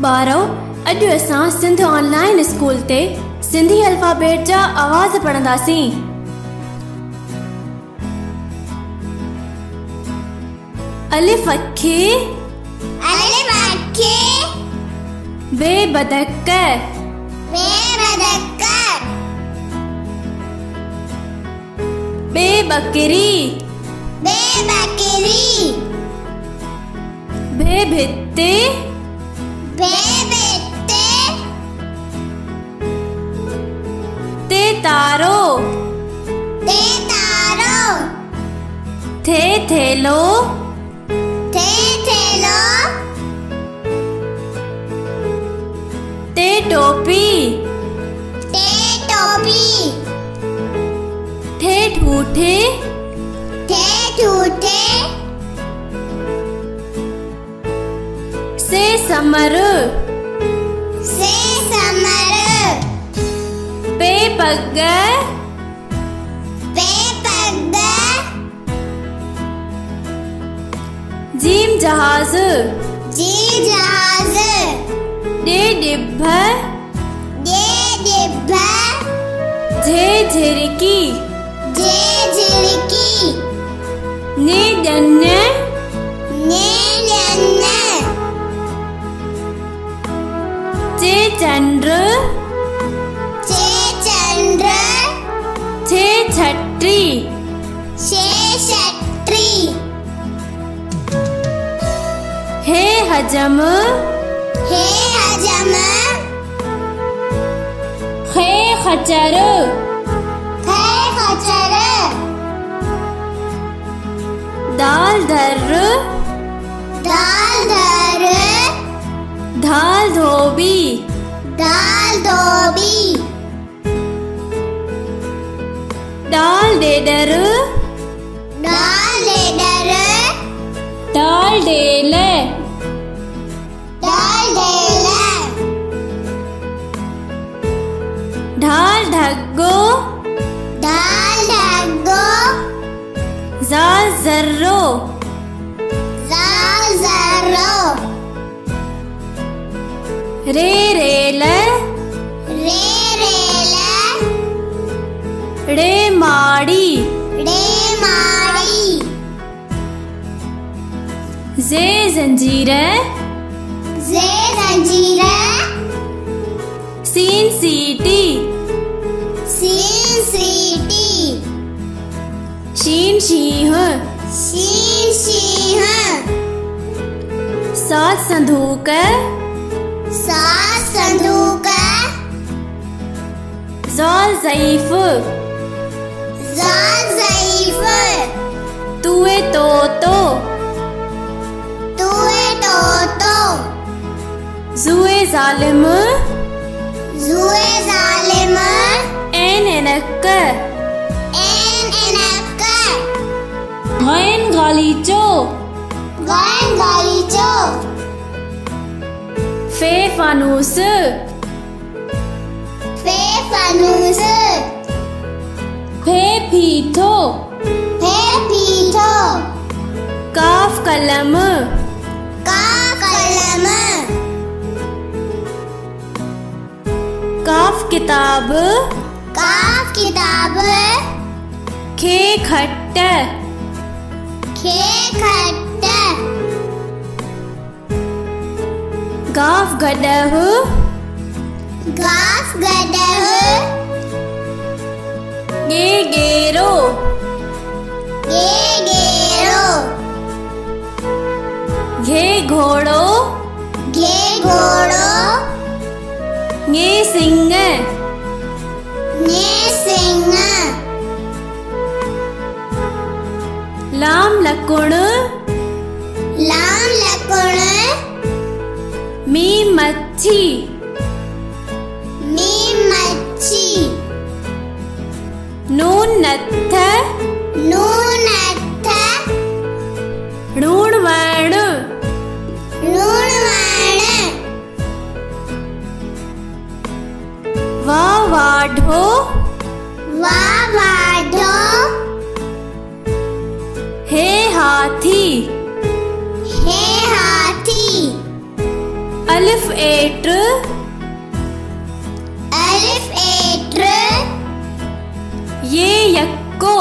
ॿारो अॼु असां Sindh online school ते सिंधी अल्फाबेट जा आवाज़ पढ़ंदासीं। अलिफ अखे बे बदक बे बकरी बे भित्ते ते तारो थे थेलो ते टोपी ठे ठूठे से समर पे पग जीम जहाज डे डिब्ब झे झिरकी ने जन्य चे चंद्र छे छत्री हे हजम खे खचर दाल धर धाल धोबी डाल डेडर डाल डेल ढाल ढग्गो जाल जर्रो रे रेल रे माड़ी जे जंजीर सीन सीटी शीन शीह सात संदूक जाल ज़ईफ तुए तोतो जुए जालिम एन एनक गैन गालीचो फे फानूस फे फीठो काफ कलम काफ किताब खे खट्ट गाफ गडह गे गेरो घे घोड़ो गे सिंह लाम लकुण मी मच्छी नून नत्थ णूण वण वा वाढो हे हाथी अलिफ एट्र, अलिफ एट्र, ये यक्को,